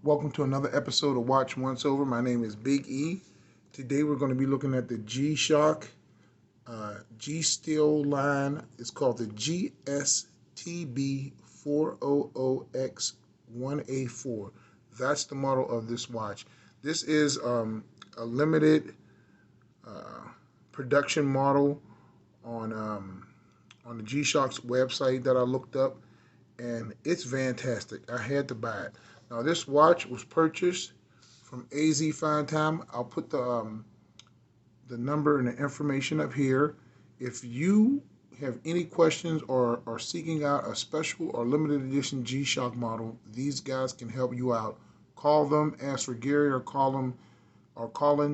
Welcome to another episode of Watch Once Over. My name is Big E. Today we're going to be looking at the G-Shock G-Steel line. It's called the GSTB400X-1A4. That's the model of this watch. This is a limited production model on the G-Shock's website that I looked up, and it's fantastic. I had to buy it. Now, this watch was purchased from AZ Fine Time. I'll put the number and the information up here. If you have any questions or are seeking out a special or limited edition G-Shock model, these guys can help you out. Call them, ask for Gary, or call in,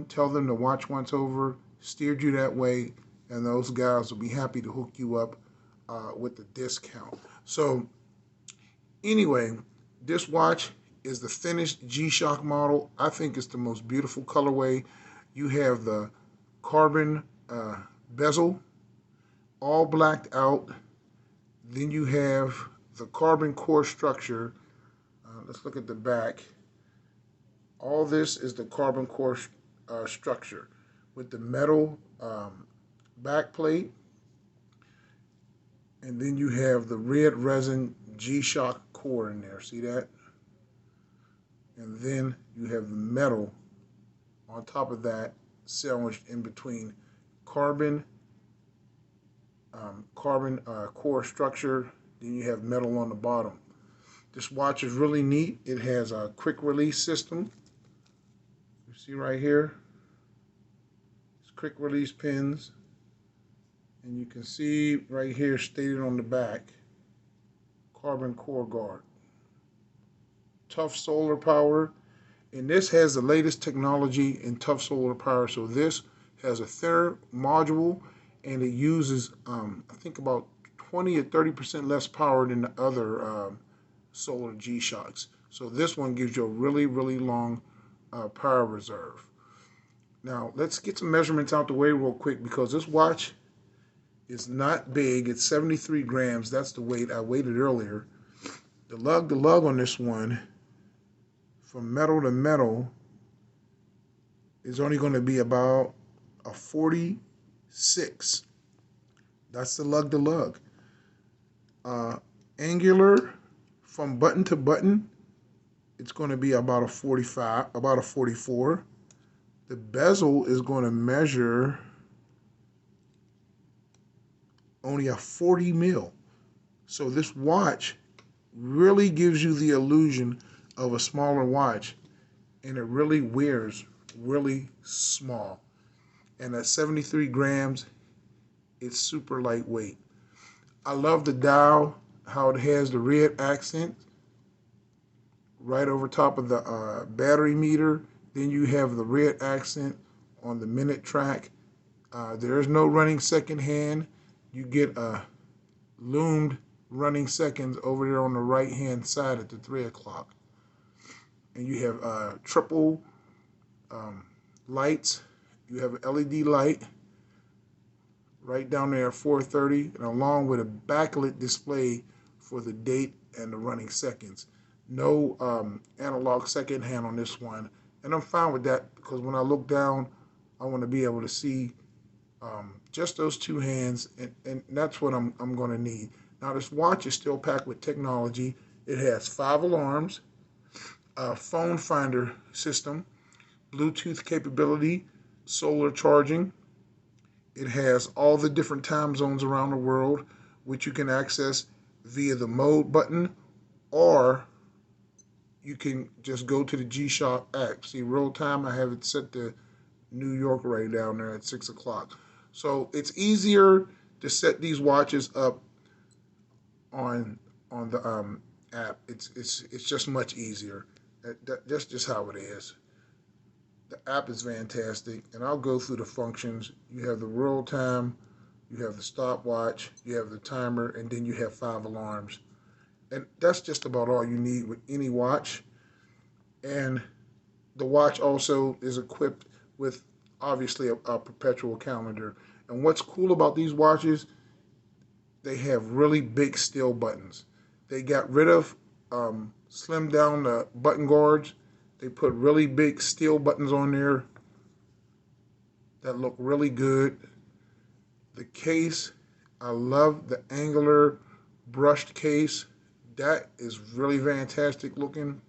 tell them to Watch Once Over, steered you that way, and those guys will be happy to hook you up with the discount. So, anyway, this watch is the finished G-Shock model. I think it's the most beautiful colorway. You have the carbon bezel, all blacked out. Then you have the carbon core structure. Let's look at the back. All this is the carbon core structure with the metal back plate. And then you have the red resin G-Shock core in there. See that? And then you have the metal on top of that, sandwiched in between carbon core structure. Then you have metal on the bottom. This watch is really neat. It has a quick release system. You see right here, it's quick release pins. And you can see right here stated on the back, carbon core guard. Tough solar power, and this has the latest technology in tough solar power. So this has a thinner module, and it uses I think about 20 or 30% less power than the other solar G-Shocks. So this one gives you a really long power reserve. Now let's get some measurements out the way real quick, because this watch is not big. It's 73 grams. That's the weight. I weighed it earlier. The lug on this one, from metal to metal, is only going to be about a 46. That's the lug to lug. Angular, from button to button, it's going to be about a 45, about a 44. The bezel is going to measure only a 40 mil. So this watch really gives you the illusion of a smaller watch, and it really wears really small. And at 73 grams, it's super lightweight. I love the dial, how it has the red accent right over top of the battery meter. Then you have the red accent on the minute track. There is no running second hand. You get a loomed running seconds over there on the right hand side at the 3 o'clock. And you have triple lights. You have an LED light right down there at 4:30, and along with a backlit display for the date and the running seconds. No analog second hand on this one, and I'm fine with that, because when I look down, I want to be able to see just those two hands, and that's what I'm going to need. Now, this watch is still packed with technology. It has 5 alarms, a phone finder system, Bluetooth capability, solar charging. It has all the different time zones around the world, which you can access via the mode button, or you can just go to the G-Shock app. See, real time, I have it set to New York right down there at 6 o'clock. So it's easier to set these watches up on the app. It's just much easier. That's just how it is. The app is fantastic, and I'll go through the functions. You have the real time, you have the stopwatch, you have the timer, and then you have 5 alarms. And that's just about all you need with any watch. And the watch also is equipped with, obviously, a perpetual calendar. And what's cool about these watches, they have really big steel buttons. They got rid of, slimmed down the button guards, They put really big steel buttons on there that look really good. The case, I love the angular brushed case. That is really fantastic looking.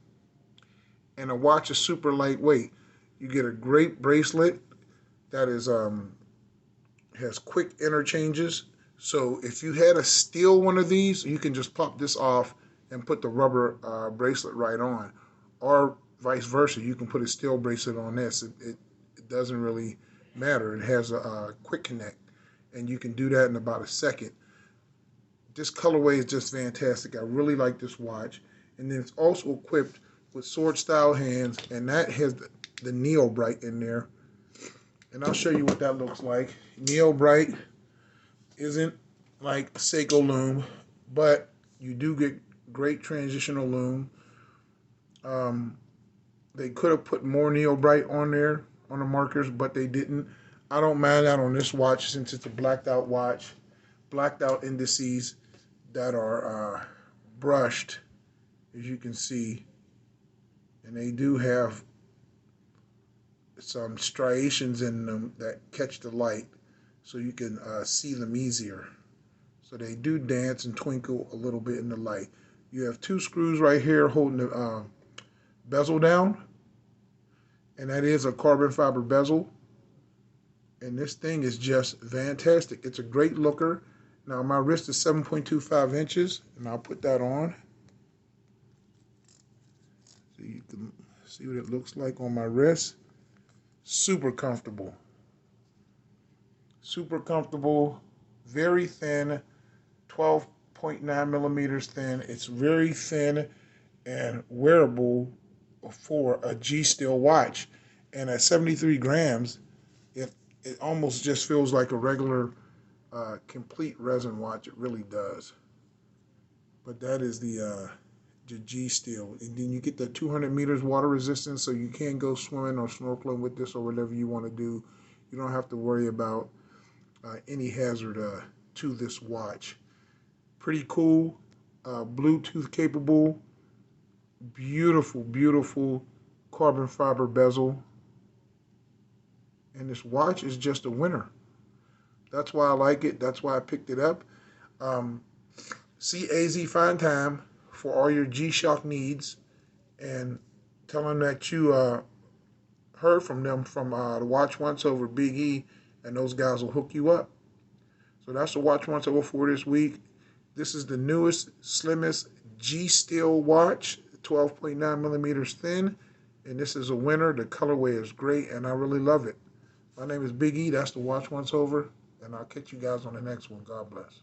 And the watch is super lightweight. You get a great bracelet that is has quick interchanges. So if you had a steel one of these, you can just pop this off and put the rubber bracelet right on. Or vice versa, you can put a steel bracelet on this. It doesn't really matter. It has a quick connect, and you can do that in about a second. This colorway is just fantastic. I really like this watch. And then it's also equipped with sword style hands, and that has the Neo Bright in there. And I'll show you what that looks like. Neo Bright isn't like Seiko Lume, but you do get great transitional lume. They could have put more Neo Bright on there on the markers, but they didn't. I don't mind that on this watch since it's a blacked out watch. Blacked out indices that are brushed, as you can see, and they do have some striations in them that catch the light, so you can see them easier. So they do dance and twinkle a little bit in the light. You have two screws right here holding the bezel down, and that is a carbon fiber bezel. And this thing is just fantastic. It's a great looker. Now my wrist is 7.25 inches, and I'll put that on so you can see what it looks like on my wrist. Super comfortable. Super comfortable. Very thin. 12.9 millimeters thin. It's very thin and wearable for a G-Steel watch. And at 73 grams, it almost just feels like a regular complete resin watch. It really does. But that is the G-Steel. And then you get the 200 meters water resistance, so you can go swimming or snorkeling with this or whatever you want to do. You don't have to worry about any hazard to this watch. Pretty cool. Bluetooth capable. Beautiful, beautiful carbon fiber bezel. And this watch is just a winner. That's why I like it. That's why I picked it up. See AZ Fine Time for all your G-Shock needs, and tell them that you heard from them from the Watch Once Over Big E, and those guys will hook you up. So that's the Watch Once Over for this week. This is the newest, slimmest G-Steel watch, 12.9 millimeters thin, and this is a winner. The colorway is great, and I really love it. My name is Big E. That's the Watch Once Over, and I'll catch you guys on the next one. God bless.